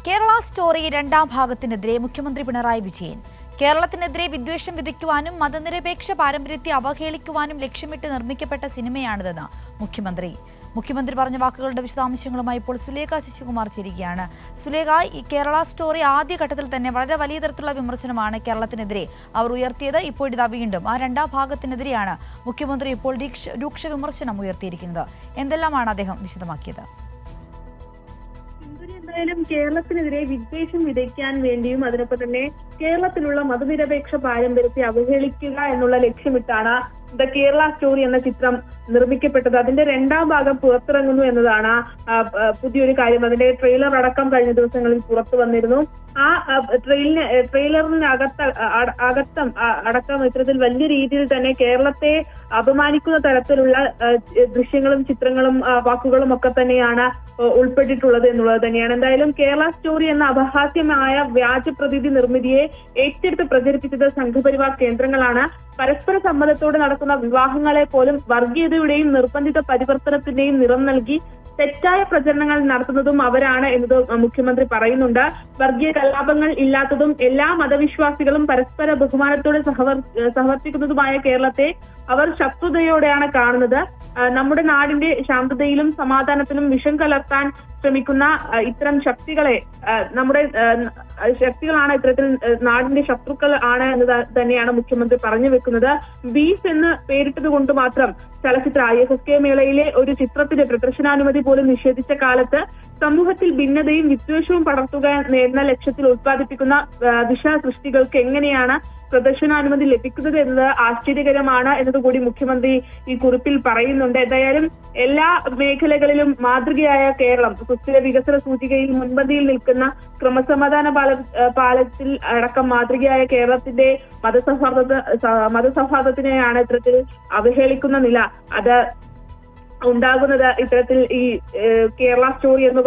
Kerala story രണ്ടാം ഭാഗത്തിനെതിരെ മുഖ്യമന്ത്രി പിണറായി വിജയൻ. കേരളത്തിനെതിരെ വിദ്വേഷം വിതയ്ക്കുവാനും മതനിരപേക്ഷ പാരമ്പര്യത്തെ അവഹേളിക്കുവാനും ലക്ഷ്യമിട്ട് നിർമ്മിക്കപ്പെട്ട സിനിമയാണിതെന്ന് മുഖ്യമന്ത്രി പറഞ്ഞ വാക്കുകളുടെ വിശദാംശങ്ങളുമായി ഇപ്പോൾ സുലേഖ ശശികുമാർ ചേരുകയാണ്. സുലേഖ, ഈ കേരള സ്റ്റോറി ആദ്യഘട്ടത്തിൽ തന്നെ വളരെ വലിയ തരത്തിലുള്ള വിമർശനമാണ് കേരളത്തിനെതിരെ അവർ ഉയർത്തിയത്. ഇപ്പോൾ ഇതാ വീണ്ടും ആ രണ്ടാം ഭാഗത്തിനെതിരെയാണ് മുഖ്യമന്ത്രി ഇപ്പോൾ രൂക്ഷ വിമർശനം ഉയർത്തിയിരിക്കുന്നത്. എന്തെല്ലാമാണ് അദ്ദേഹം വിശദമാക്കിയത്? എന്തായാലും കേരളത്തിനെതിരെ വിദ്വേഷം വിതയ്ക്കാൻ വേണ്ടിയും അതിനൊപ്പം തന്നെ കേരളത്തിലുള്ള മതനിരപേക്ഷ പാരമ്പര്യത്തെ അവഹേളിക്കുക എന്നുള്ള ലക്ഷ്യമിട്ടാണ് ദ കേരള സ്റ്റോറി എന്ന ചിത്രം നിർമ്മിക്കപ്പെട്ടത്. അതിന്റെ രണ്ടാം ഭാഗം പുറത്തിറങ്ങുന്നു എന്നതാണ് പുതിയൊരു കാര്യം. അതിന്റെ ട്രെയിലർ അടക്കം കഴിഞ്ഞ ദിവസങ്ങളിൽ പുറത്തു വന്നിരുന്നു. ആ ട്രെയിലറിനകത്ത് അടക്കം ഇത്തരത്തിൽ വലിയ രീതിയിൽ തന്നെ കേരളത്തെ അപമാനിക്കുന്ന തരത്തിലുള്ള ദൃശ്യങ്ങളും ചിത്രങ്ങളും വാക്കുകളും ഒക്കെ തന്നെയാണ് ഉൾപ്പെട്ടിട്ടുള്ളത് എന്നുള്ളത് തന്നെയാണ്. എന്തായാലും കേരള സ്റ്റോറി എന്ന അപഹാസ്യമായ വ്യാജ പ്രതീതി നിർമ്മിതിയെ ഏറ്റെടുത്ത് പ്രചരിപ്പിച്ചത് സംഘപരിവാർ കേന്ദ്രങ്ങളാണ്. പരസ്പര സമ്മതത്തോടെ നടക്കുന്ന വിവാഹങ്ങളെ പോലും വർഗീയതയുടെയും നിർബന്ധിത പരിവർത്തനത്തിന്റെയും നിറം നൽകി തെറ്റായ പ്രചരണങ്ങൾ നടത്തുന്നതും അവരാണ് എന്നത് മുഖ്യമന്ത്രി പറയുന്നുണ്ട്. വർഗീയ കലാപങ്ങൾ ഇല്ലാത്തതും എല്ലാ മതവിശ്വാസികളും പരസ്പര ബഹുമാനത്തോടെ സഹവർത്തിക്കുന്നതുമായ കേരളത്തെ അവർ ശത്രുതയോടെയാണ് കാണുന്നത്. നമ്മുടെ നാടിന്റെ ശാന്തതയിലും സമാധാനത്തിലും വിഷം കലർത്താൻ ശ്രമിക്കുന്ന ഇത്തരം ശക്തികളാണ് ഇത്തരത്തിൽ നാടിന്റെ ശത്രുക്കൾ ആണ് എന്ന് തന്നെയാണ് മുഖ്യമന്ത്രി പറഞ്ഞു വെക്കുന്നത്. ബീഫ് എന്ന് പേരിട്ടത് കൊണ്ട് മാത്രം ചലച്ചിത്ര IFFK മേളയിലെ ഒരു ചിത്രത്തിന്റെ പ്രദർശനാനുമതി പോലും നിഷേധിച്ച കാലത്ത് സമൂഹത്തിൽ ഭിന്നതയും വിദ്വേഷവും പടർത്തുക എന്ന ലക്ഷ്യത്തിൽ ഉത്പാദിപ്പിക്കുന്ന ദിശ സൃഷ്ടികൾക്ക് എങ്ങനെയാണ് പ്രദർശനാനുമതി ലഭിക്കുന്നത് എന്നത് ആശ്ചര്യകരമാണ് എന്നതുകൂടി മുഖ്യമന്ത്രി ഈ കുറിപ്പിൽ പറയുന്നുണ്ട്. എന്തായാലും എല്ലാ മേഖലകളിലും മാതൃകയായ കേരളം സുസ്ഥിര വികസന സൂചികയിൽ മുൻപന്തിയിൽ നിൽക്കുന്ന ക്രമസമാധാന പാലത്തിൽ അടക്കം മാതൃകയായ കേരളത്തിന്റെ മതസൗഹാർദ്ദത്തിനെയാണ് ഇത്തരത്തിൽ അവഹേളിക്കുന്ന നില അത് ഉണ്ടാകുന്നത്. ഇത്തരത്തിൽ ഈ കേരള സ്റ്റോറി എന്ന്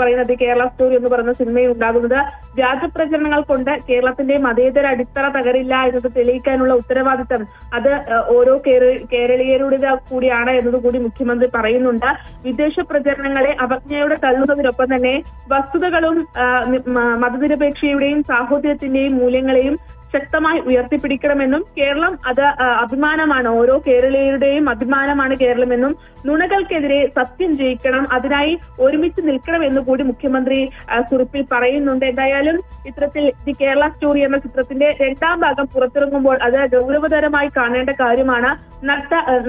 പറയുന്ന സിനിമയിൽ ഉണ്ടാകുന്നത് വ്യാജ പ്രചരണങ്ങൾ കൊണ്ട് കേരളത്തിന്റെ മതേതര അടിത്തറ തകരില്ല എന്നത് തെളിയിക്കാനുള്ള ഉത്തരവാദിത്തം അത് ഓരോ കേരളീയരുടെ കൂടിയാണ് എന്നതുകൂടി മുഖ്യമന്ത്രി പറയുന്നുണ്ട്. വിദേശ പ്രചരണങ്ങളെ അവജ്ഞയോടെ തള്ളുന്നതിനൊപ്പം തന്നെ വസ്തുതകളും മതനിരപേക്ഷതയുടെയും സാഹോദര്യത്തിന്റെയും മൂല്യങ്ങളെയും ശക്തമായി ഉയർത്തിപ്പിടിക്കണമെന്നും കേരളം അത് അഭിമാനമാണ്, ഓരോ കേരളീയരുടെയും അഭിമാനമാണ് കേരളമെന്നും നുണകൾക്കെതിരെ സത്യം ജയിക്കണം, അതിനായി ഒരുമിച്ച് നിൽക്കണമെന്ന് കൂടി മുഖ്യമന്ത്രി കുറിപ്പിൽ പറയുന്നുണ്ട്. എന്തായാലും ഇത്തരത്തിൽ ദി കേരള സ്റ്റോറി എന്ന ചിത്രത്തിന്റെ രണ്ടാം ഭാഗം പുറത്തിറങ്ങുമ്പോൾ അത് ഗൗരവതരമായി കാണേണ്ട കാര്യമാണ്.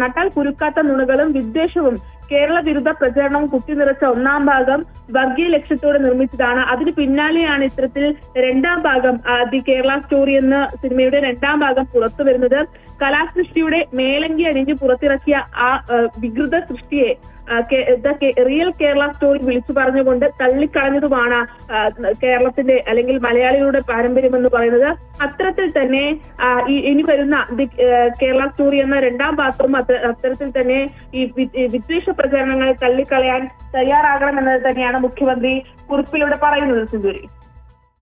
നട്ടാൽ കുരുക്കാത്ത നുണകളും വിദ്വേഷവും കേരള വിരുദ്ധ പ്രചരണവും കുത്തിനിറച്ച ഒന്നാം ഭാഗം വർഗീയ ലക്ഷ്യത്തോടെ നിർമ്മിച്ചതാണ്. അതിന് പിന്നാലെയാണ് ഇത്തരത്തിൽ രണ്ടാം ഭാഗം ദി കേരള സ്റ്റോറി എന്ന സിനിമയുടെ രണ്ടാം ഭാഗം പുറത്തു വരുന്നത്. കലാസൃഷ്ടിയുടെ മേലങ്കി അണിഞ്ഞ് പുറത്തിറക്കിയ ആ വികൃത സൃഷ്ടിയെ റിയൽ കേരള സ്റ്റോറി വിളിച്ചു പറഞ്ഞുകൊണ്ട് തള്ളിക്കളഞ്ഞതുമാണ് കേരളത്തിന്റെ അല്ലെങ്കിൽ മലയാളികളുടെ പാരമ്പര്യം എന്ന് പറയുന്നത്. അത്തരത്തിൽ തന്നെ ഇനി വരുന്ന കേരള സ്റ്റോറി എന്ന രണ്ടാം ഭാഗവും അത്തരത്തിൽ തന്നെ ഈ വിദ്വേഷ പ്രചരണങ്ങൾ തള്ളിക്കളയാൻ തയ്യാറാകണമെന്നത് തന്നെയാണ് മുഖ്യമന്ത്രി കുറിപ്പിലൂടെ പറയുന്നത്. സിന്ധൂരി.